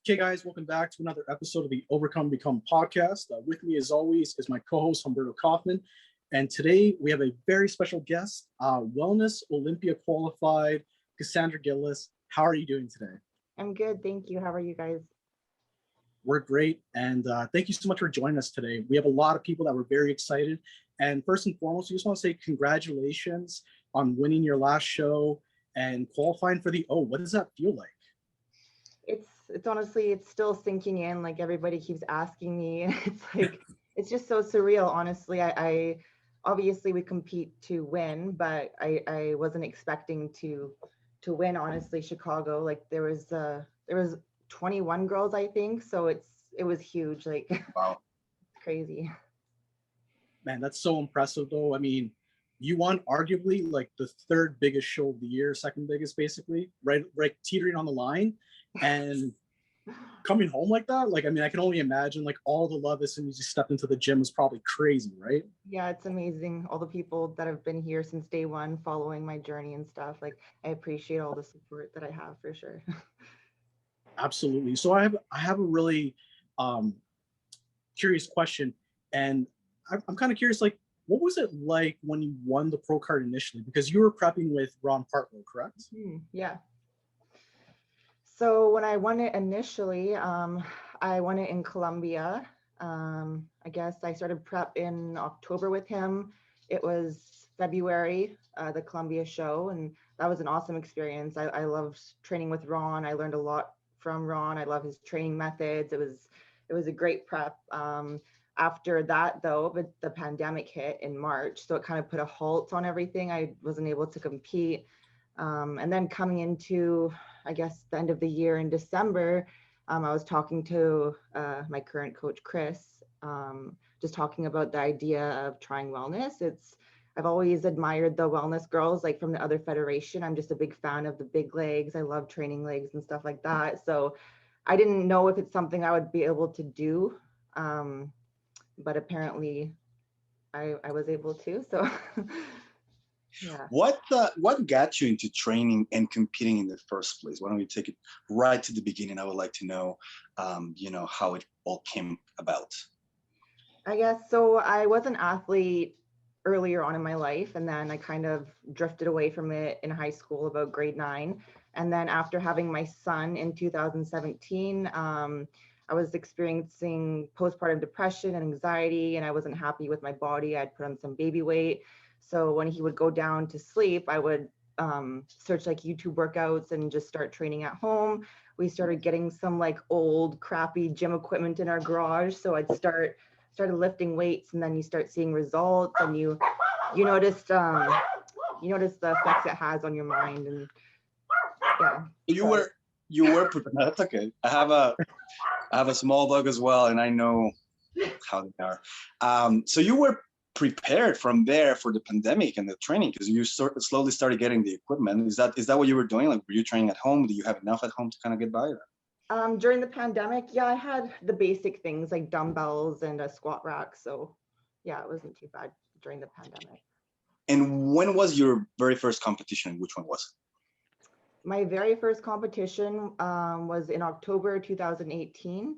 Okay, guys, welcome back to another episode of the Overcome Become podcast. With me, as always, is my co-host, Humberto Kaufman. And today we have a very special guest, Wellness Olympia qualified, Kass Gillis. How are you doing today? I'm good, thank you. How are you guys? We're great, and thank you so much for joining us today. We have a lot of people that were very excited. And first and foremost, we just want to say congratulations on winning your last show and qualifying for the O. What does that feel like? It's honestly, it's still sinking in. Like everybody keeps asking me. It's like, it's just so surreal. Honestly, I obviously we compete to win, but I wasn't expecting to win. Honestly, Chicago, like there was 21 girls, I think. So it was huge. Like, wow, crazy. Man, that's so impressive, though. I mean, you won arguably like the third biggest show of the year, second biggest, basically, right teetering on the line. And coming home like that, like, I mean, I can only imagine like all the love as soon as you stepped into the gym was probably crazy, right? Yeah, it's amazing. All the people that have been here since day one, following my journey and stuff. Like, I appreciate all the support that I have for sure. Absolutely. So I have a really curious question, and I'm kind of curious, like, what was it like when you won the pro card initially? Because you were prepping with Ron Partlow, correct? Yeah. So when I won it initially, I won it in Colombia. I guess I started prep in October with him. It was February, the Colombia show, and that was an awesome experience. I loved training with Ron. I learned a lot from Ron. I love his training methods. It was a great prep. After that, though, but the pandemic hit in March, so it kind of put a halt on everything. I wasn't able to compete. And then coming into, I guess, the end of the year in December, I was talking to my current coach, Chris, just talking about the idea of trying wellness. I've always admired the wellness girls, like from the other federation. I'm just a big fan of the big legs. I love training legs and stuff like that. So I didn't know if it's something I would be able to do. But apparently I was able to, so. Yeah. What got you into training and competing in the first place? Why don't we take it right to the beginning? I would like to know, how it all came about. I guess so. I was an athlete earlier on in my life, and then I kind of drifted away from it in high school, about grade 9. And then after having my son in 2017, I was experiencing postpartum depression and anxiety, and I wasn't happy with my body. I'd put on some baby weight. So when he would go down to sleep, I would search like YouTube workouts and just start training at home. We started getting some like old crappy gym equipment in our garage. So I'd started lifting weights, and then you start seeing results, and you notice the effects it has on your mind. And yeah. You were that's okay. I have a small dog as well, and I know how they are. So you were prepared from there for the pandemic and the training, because you slowly started getting the equipment. Is that what you were doing? Like, were you training at home? Do you have enough at home to kind of get by? During the pandemic, yeah, I had the basic things like dumbbells and a squat rack. So yeah, it wasn't too bad during the pandemic. And when was your very first competition? Which one was it? My very first competition was in October 2018.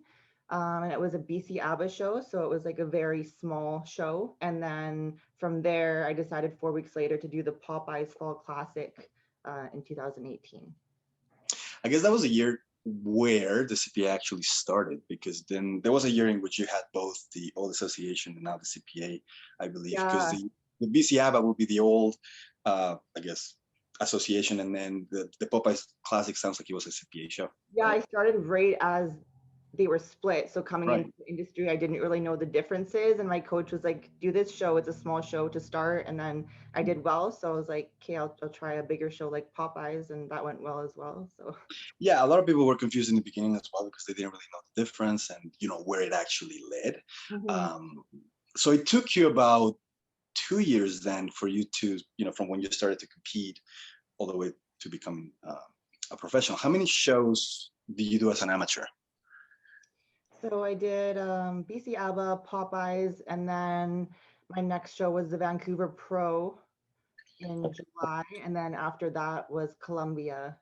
And it was a BC ABBA show. So it was like a very small show. And then from there, I decided 4 weeks later to do the Popeyes Fall Classic in 2018. I guess that was a year where the CPA actually started, because then there was a year in which you had both the old association and now the CPA, I believe, because the BC ABBA would be the old, I guess, association, and then the Popeyes Classic sounds like it was a CPA show. Yeah, I started right as they were split. So coming into the industry, I didn't really know the differences. And my coach was like, do this show. It's a small show to start. And then I did well. So I was like, okay, I'll try a bigger show like Popeyes. And that went well as well. So yeah, a lot of people were confused in the beginning as well, because they didn't really know the difference and, where it actually led. Mm-hmm. So it took you about 2 years then for you to, from when you started to compete all the way to becoming a professional. How many shows did you do as an amateur? So I did BC ABBA, Popeyes, and then my next show was the Vancouver Pro in July. And then after that was Colombia.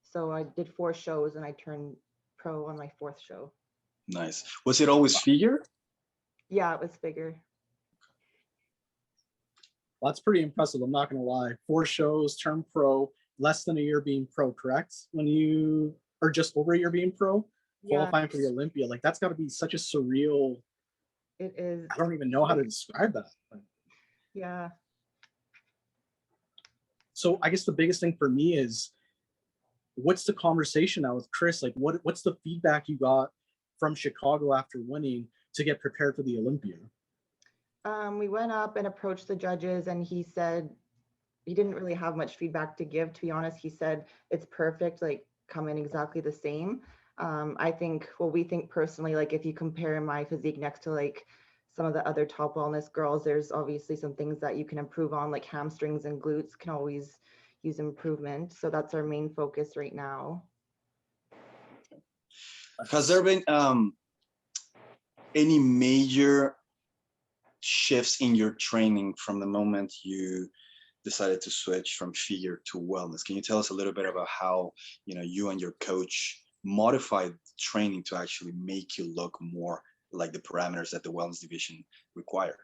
So I did 4 shows and I turned pro on my 4th show. Nice. Was it always figure? Yeah, it was figure. Well, that's pretty impressive. I'm not going to lie. 4 shows, turn pro, less than a year being pro, correct? When you are just over a year being pro, Yeah, qualifying for the Olympia, like that's got to be such a surreal. it is. I don't even know how to describe that. Yeah. So I guess the biggest thing for me is, what's the conversation now with Chris? Like, what's the feedback you got from Chicago after winning to get prepared for the Olympia? We went up and approached the judges, and he said he didn't really have much feedback to give, to be honest. He said it's perfect, like come in exactly the same. I think, well, we think personally, like if you compare my physique next to like some of the other top wellness girls, there's obviously some things that you can improve on, like hamstrings and glutes can always use improvement. So that's our main focus right now. Has there been any major shifts in your training from the moment you decided to switch from figure to wellness? Can you tell us a little bit about how, you know, you and your coach modified training to actually make you look more like the parameters that the wellness division require?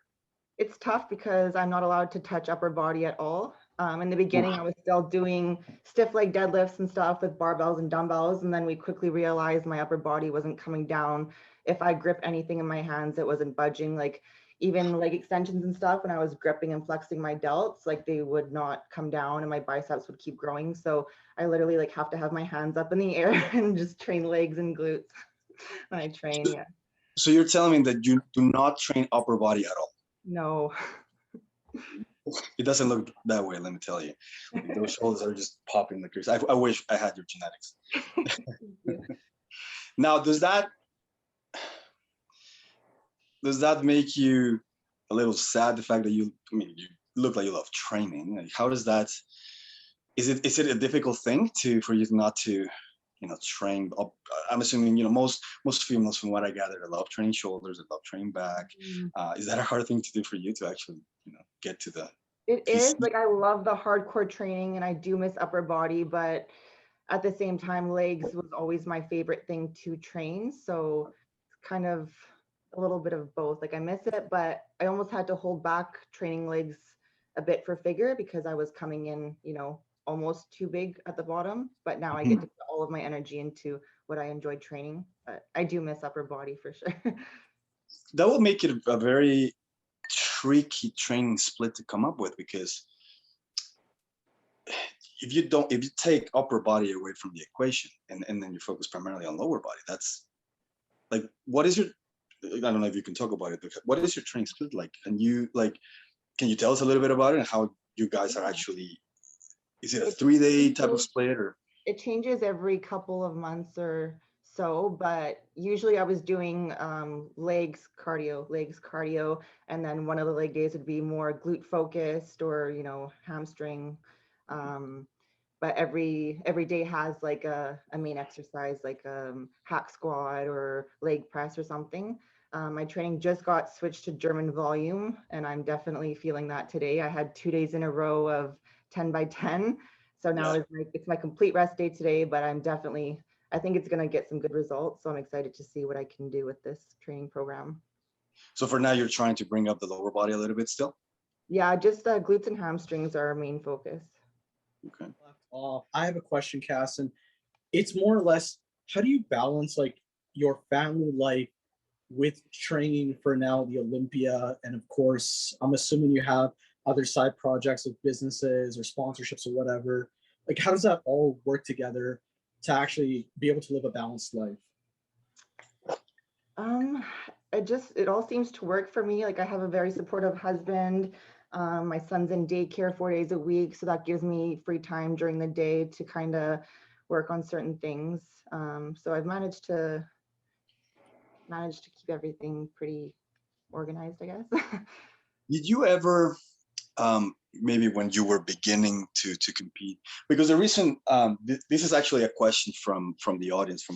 It's tough because I'm not allowed to touch upper body at all. In the beginning, I was still doing stiff leg deadlifts and stuff with barbells and dumbbells. And then we quickly realized my upper body wasn't coming down. If I grip anything in my hands, it wasn't budging. Like even leg extensions and stuff, when I was gripping and flexing my delts, like they would not come down and my biceps would keep growing. So I literally like have to have my hands up in the air and just train legs and glutes when I train. Yeah. So you're telling me that you do not train upper body at all? No. It doesn't look that way, let me tell you. Those shoulders are just popping like crazy. I wish I had your genetics. Now, does that make you a little sad, the fact that you look like you love training? Like, how does that, is it a difficult thing for you not to, you know, train up? I'm assuming, you know, most females, from what I gather, they love training shoulders, they love training back. Is that a hard thing to do for you to actually, you know, get to the? It is, like I love the hardcore training and I do miss upper body, but at the same time, legs was always my favorite thing to train. So it's kind of a little bit of both. Like I miss it, but I almost had to hold back training legs a bit for figure because I was coming in, you know, almost too big at the bottom. But now I get to put all of my energy into what I enjoyed training. But I do miss upper body for sure. That will make it a very tricky training split to come up with, because if you take upper body away from the equation and then you focus primarily on lower body, that's like, what is your, I don't know if you can talk about it, but what is your training split like? And can you tell us a little bit about it and how you guys are actually, is it a 3-day type of split, or? It changes every couple of months or so, but usually I was doing legs cardio, and then one of the leg days would be more glute focused or, you know, hamstring. But every day has like a main exercise, like hack squat or leg press or something. My training just got switched to German volume, and I'm definitely feeling that today. I had 2 days in a row of 10 by 10. So now it's my complete rest day today, but I think it's going to get some good results. So I'm excited to see what I can do with this training program. So for now, you're trying to bring up the lower body a little bit still? Yeah, just glutes and hamstrings are our main focus. Okay. I have a question, Kass, and it's more or less, how do you balance like your family life with training for now the Olympia? And of course, I'm assuming you have other side projects with businesses or sponsorships or whatever. Like, how does that all work together to actually be able to live a balanced life? It all seems to work for me. Like I have a very supportive husband. My son's in daycare 4 days a week, so that gives me free time during the day to kind of work on certain things. So I've managed to keep everything pretty organized, I guess. Did you ever, maybe when you were beginning to compete, because the reason, this is actually a question from the audience,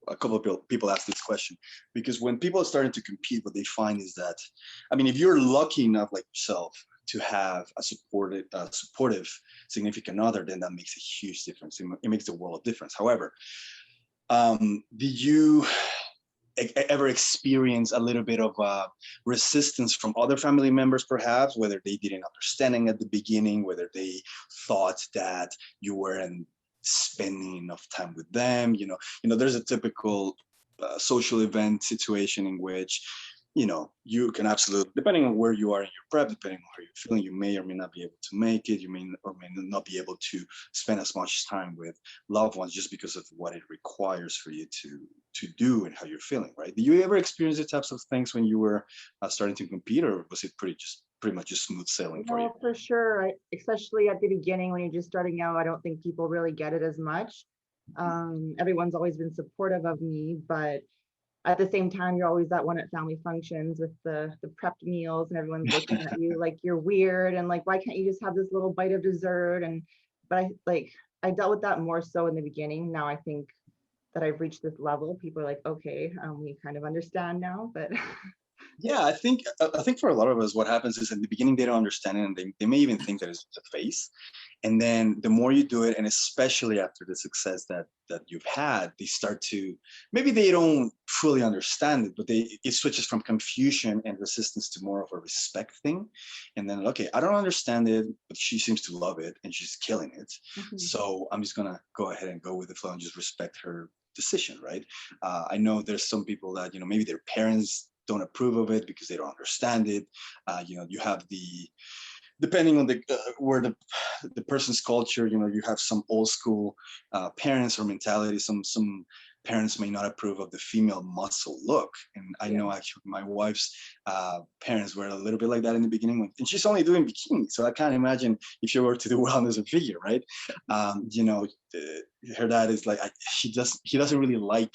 a couple of people asked this question, because when people are starting to compete, what they find is that, I mean, if you're lucky enough like yourself to have a supportive significant other, then that makes a huge difference. It makes a world of difference. However, Did you ever experience a little bit of resistance from other family members, perhaps, whether they didn't understanding at the beginning, whether they thought that you weren't spending enough time with them? There's a typical social event situation in which you can absolutely, depending on where you are in your prep, depending on how you're feeling, you may or may not be able to make it. You may or may not be able to spend as much time with loved ones just because of what it requires for you to do and how you're feeling, right? Did you ever experience the types of things when you were starting to compete, or was it pretty much just smooth sailing for you? No, for sure. Especially at the beginning when you're just starting out, I don't think people really get it as much. Everyone's always been supportive of me, but at the same time, you're always that one at family functions with the prepped meals, and everyone's looking at you like you're weird and like, why can't you just have this little bite of dessert? But I dealt with that more so in the beginning. Now I think that I've reached this level, people are like, okay, we kind of understand now. But yeah, I think for a lot of us, what happens is in the beginning they don't understand it, and they may even think that it's a phase. And then the more you do it, and especially after the success that you've had, they start to, maybe they don't fully understand it, but it switches from confusion and resistance to more of a respect thing. And then, okay, I don't understand it, but she seems to love it and she's killing it. So I'm just gonna go ahead and go with the flow and just respect her decision, right? I know there's some people that, maybe their parents don't approve of it because they don't understand it. You have depending on where the person's culture, you have some old school parents or mentality. Some parents may not approve of the female muscle look. And I know actually my wife's parents were a little bit like that in the beginning, and she's only doing bikini. So I can't imagine if she were to do wellness and figure, right? Her dad is like, he doesn't really like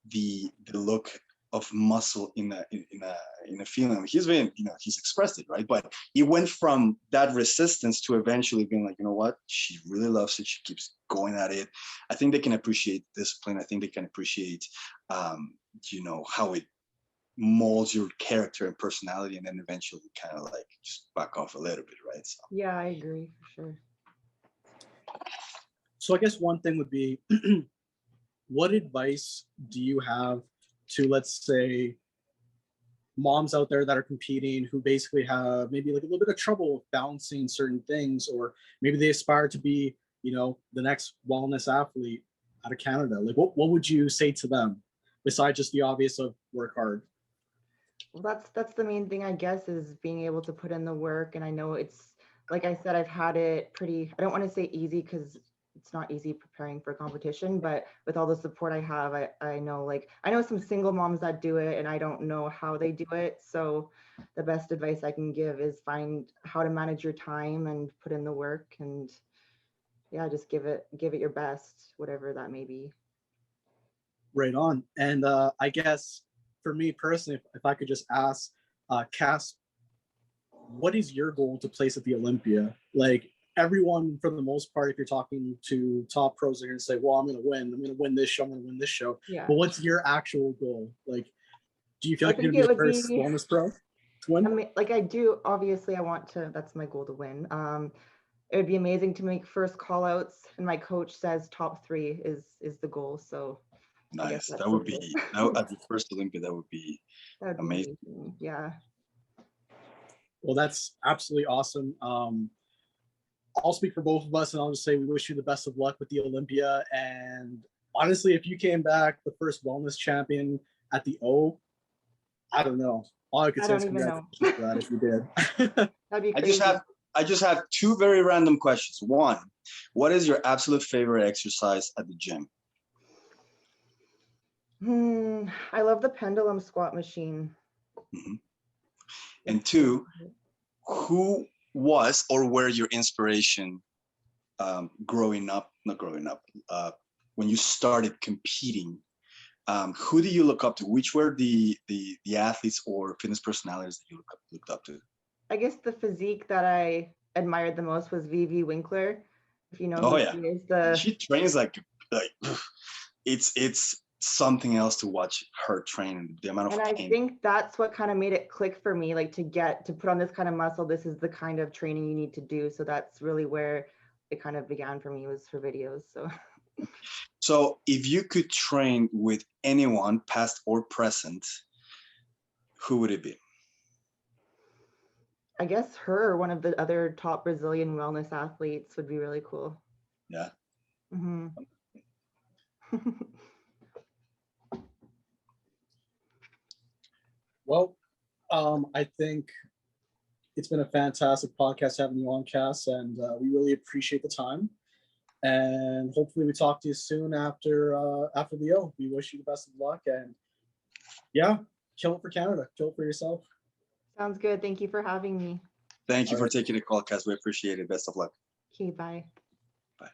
the look of muscle in a female. He's been, he's expressed it, right? But he went from that resistance to eventually being like, you know what? She really loves it. She keeps going at it. I think they can appreciate discipline. I think they can appreciate, how it molds your character and personality, and then eventually kind of like just back off a little bit, right? So. Yeah, I agree for sure. So I guess one thing would be, what advice do you have to, let's say, moms out there that are competing who basically have maybe like a little bit of trouble with balancing certain things, or maybe they aspire to be, the next wellness athlete out of Canada? Like, what would you say to them besides just the obvious of work hard? Well, that's the main thing, I guess, is being able to put in the work. And I know it's, like I said, I've had it pretty, I don't want to say easy because it's not easy preparing for competition, but with all the support I have, I know some single moms that do it, and I don't know how they do it. So the best advice I can give is find how to manage your time and put in the work, and just give it your best, whatever that may be. Right on. And I guess for me personally, if I could just ask, Kass, what is your goal to place at the Olympia? Like, everyone, for the most part, if you're talking to top pros, they're going to say, well, I'm going to win this show, I'm going to win this show. Yeah. But what's your actual goal? Like, do you feel like you're going to be the first wellness pro to win? I mean, like, I do, obviously I want to, that's my goal, to win. It would be amazing to make first call outs, and my coach says top 3 is the goal. So nice. That would be at the first Olympia. That would be amazing. Yeah. Well, that's absolutely awesome. I'll speak for both of us, and I'll just say we wish you the best of luck with the Olympia. And honestly, if you came back the first wellness champion at the O, I don't know. All I could say is congratulations for that if you did. That'd be crazy. I just have 2 very random questions. One, what is your absolute favorite exercise at the gym? I love the pendulum squat machine. Mm-hmm. And 2, who was or were your inspiration when you started competing? Who do you look up to? Which were the athletes or fitness personalities that you looked up to? I guess the physique that I admired the most was Vivi Winkler. If you know who she is. She trains like it's something else to watch her train, and the amount of pain. I think that's what kind of made it click for me, like to put on this kind of muscle, this is the kind of training you need to do. So that's really where it kind of began for me, was for videos. So if you could train with anyone, past or present, who would it be? I guess her, one of the other top Brazilian wellness athletes, would be really cool. Yeah. Mm-hmm. Well, I think it's been a fantastic podcast having you on, Kass, and we really appreciate the time. And hopefully we talk to you soon after the O. We wish you the best of luck, and yeah, kill it for Canada, kill it for yourself. Sounds good. Thank you for having me. Thank you All for right. taking the call, Kass. We appreciate it. Best of luck. Okay, bye. Bye.